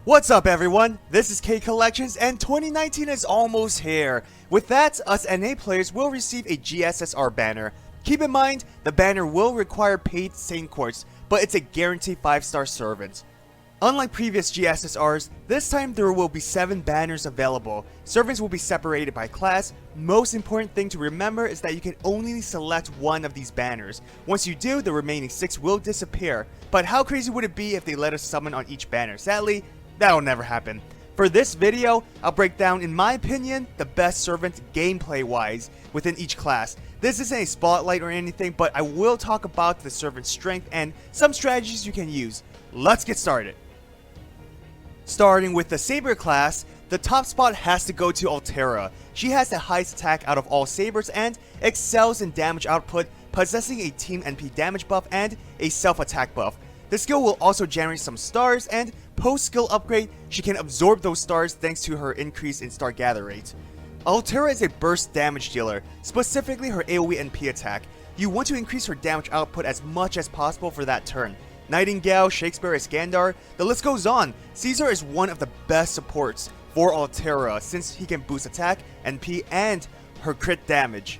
What's up everyone, this is K Collections and 2019 is almost here. With that, us NA players will receive a GSSR banner. Keep in mind, the banner will require paid Saint Quartz, but it's a guaranteed 5-star servant. Unlike previous GSSRs, this time there will be 7 banners available. Servants will be separated by class. Most important thing to remember is that you can only select one of these banners. Once you do, the remaining 6 will disappear. But how crazy would it be if they let us summon on each banner? Sadly, that'll never happen. For this video, I'll break down, in my opinion, the best servant gameplay-wise within each class. This isn't a spotlight or anything, but I will talk about the servant's strength and some strategies you can use. Let's get started. Starting with the Saber class, the top spot has to go to Altera. She has the highest attack out of all Sabers and excels in damage output, possessing a team NP damage buff and a self-attack buff. The skill will also generate some stars, and post-skill upgrade, she can absorb those stars thanks to her increase in star gather rate. Altera is a burst damage dealer, specifically her AoE NP attack. You want to increase her damage output as much as possible for that turn. Nightingale, Shakespeare, Iskandar, the list goes on. Caesar is one of the best supports for Altera since he can boost attack, NP, and her crit damage.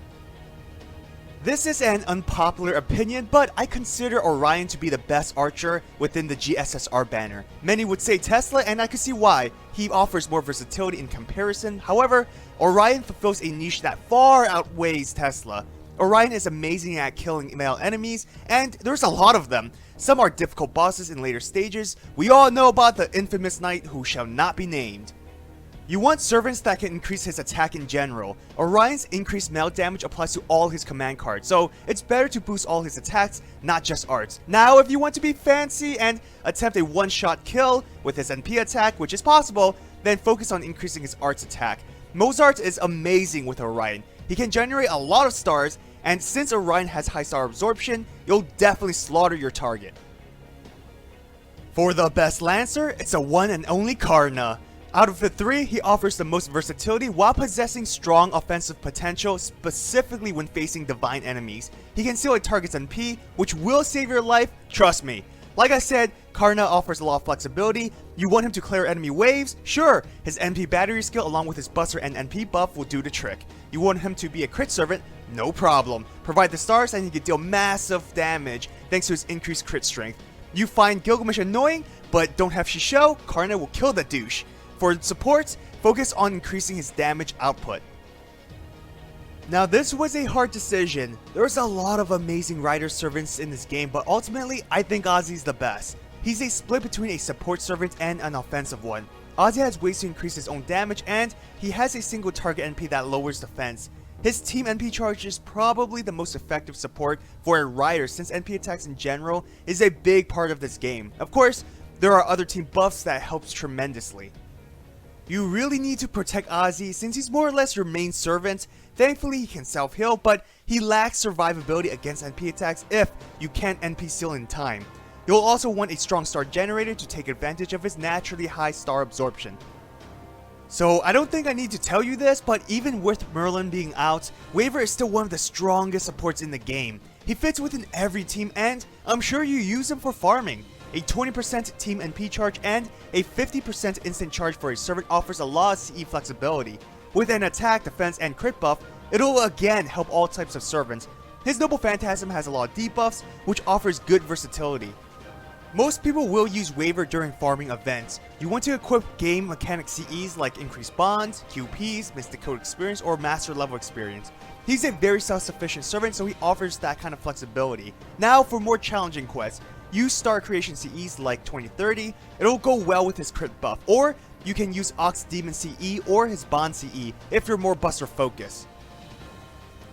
This is an unpopular opinion, but I consider Orion to be the best archer within the GSSR banner. Many would say Tesla, and I can see why. He offers more versatility in comparison. However, Orion fulfills a niche that far outweighs Tesla. Orion is amazing at killing male enemies, and there's a lot of them. Some are difficult bosses in later stages. We all know about the infamous knight who shall not be named. You want servants that can increase his attack in general. Orion's increased melee damage applies to all his command cards, so it's better to boost all his attacks, not just arts. Now, if you want to be fancy and attempt a one-shot kill with his NP attack, which is possible, then focus on increasing his arts attack. Mozart is amazing with Orion. He can generate a lot of stars, and since Orion has high star absorption, you'll definitely slaughter your target. For the best Lancer, it's a one and only Karna. Out of the 3, he offers the most versatility while possessing strong offensive potential, specifically when facing divine enemies. He can seal a target's NP, which will save your life, trust me. Like I said, Karna offers a lot of flexibility. You want him to clear enemy waves? Sure, his NP battery skill along with his buster and NP buff will do the trick. You want him to be a crit servant? No problem. Provide the stars and he can deal massive damage thanks to his increased crit strength. You find Gilgamesh annoying, but don't have Shisho? Karna will kill the douche. For support, focus on increasing his damage output. Now this was a hard decision. There's a lot of amazing rider servants in this game, but ultimately I think Ozzy's the best. He's a split between a support servant and an offensive one. Ozzy has ways to increase his own damage, and he has a single target NP that lowers defense. His team NP charge is probably the most effective support for a rider since NP attacks in general is a big part of this game. Of course, there are other team buffs that helps tremendously. You really need to protect Ozzy since he's more or less your main servant. Thankfully, he can self-heal, but he lacks survivability against NP attacks if you can't NP seal in time. You'll also want a strong star generator to take advantage of his naturally high star absorption. So I don't think I need to tell you this, but even with Merlin being out, Waver is still one of the strongest supports in the game. He fits within every team, and I'm sure you use him for farming. A 20% team NP charge and a 50% instant charge for a servant offers a lot of CE flexibility. With an attack, defense, and crit buff, it'll again help all types of servants. His Noble Phantasm has a lot of debuffs, which offers good versatility. Most people will use Waver during farming events. You want to equip game mechanic CEs like increased bonds, QPs, Mystic Code experience, or master level experience. He's a very self-sufficient servant, so he offers that kind of flexibility. Now for more challenging quests. Use star creation CEs like 2030, it'll go well with his crit buff, or you can use Ox Demon CE or his Bond CE if you're more buster focused.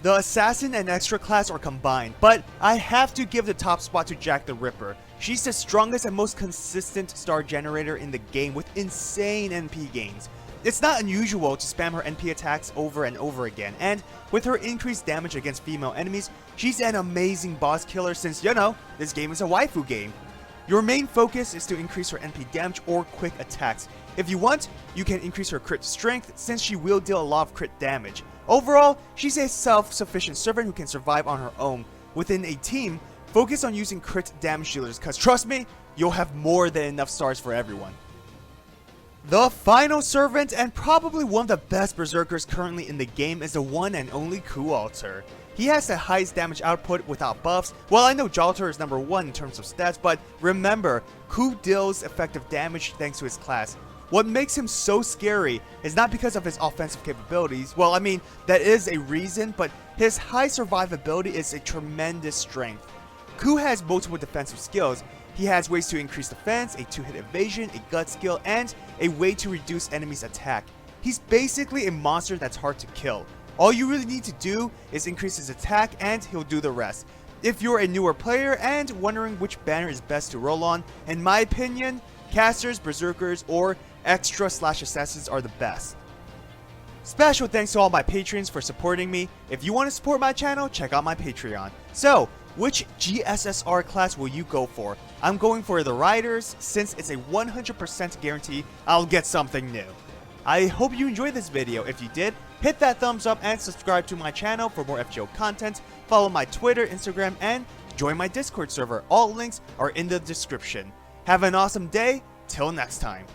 The Assassin and Extra class are combined, but I have to give the top spot to Jack the Ripper. She's the strongest and most consistent star generator in the game with insane NP gains. It's not unusual to spam her NP attacks over and over again, and with her increased damage against female enemies, she's an amazing boss killer since, you know, this game is a waifu game. Your main focus is to increase her NP damage or quick attacks. If you want, you can increase her crit strength since she will deal a lot of crit damage. Overall, she's a self-sufficient servant who can survive on her own. Within a team, focus on using crit damage dealers, cause trust me, you'll have more than enough stars for everyone. The final servant, and probably one of the best berserkers currently in the game, is the one and only Quetzalcoatl. He has the highest damage output without buffs. Well, I know Jalter is number 1 in terms of stats, but remember, Ku deals effective damage thanks to his class. What makes him so scary is not because of his offensive capabilities. Well, I mean, that is a reason, but his high survivability is a tremendous strength. Ku has multiple defensive skills. He has ways to increase defense, a 2-hit evasion, a gut skill, and a way to reduce enemies' attack. He's basically a monster that's hard to kill. All you really need to do is increase his attack and he'll do the rest. If you're a newer player and wondering which banner is best to roll on, in my opinion, casters, berserkers, or extra/assassins are the best. Special thanks to all my patrons for supporting me. If you want to support my channel, check out my Patreon. So, which GSSR class will you go for? I'm going for the Riders, since it's a 100% guarantee I'll get something new. I hope you enjoyed this video. If you did, hit that thumbs up and subscribe to my channel for more FGO content. Follow my Twitter, Instagram, and join my Discord server. All links are in the description. Have an awesome day. Till next time.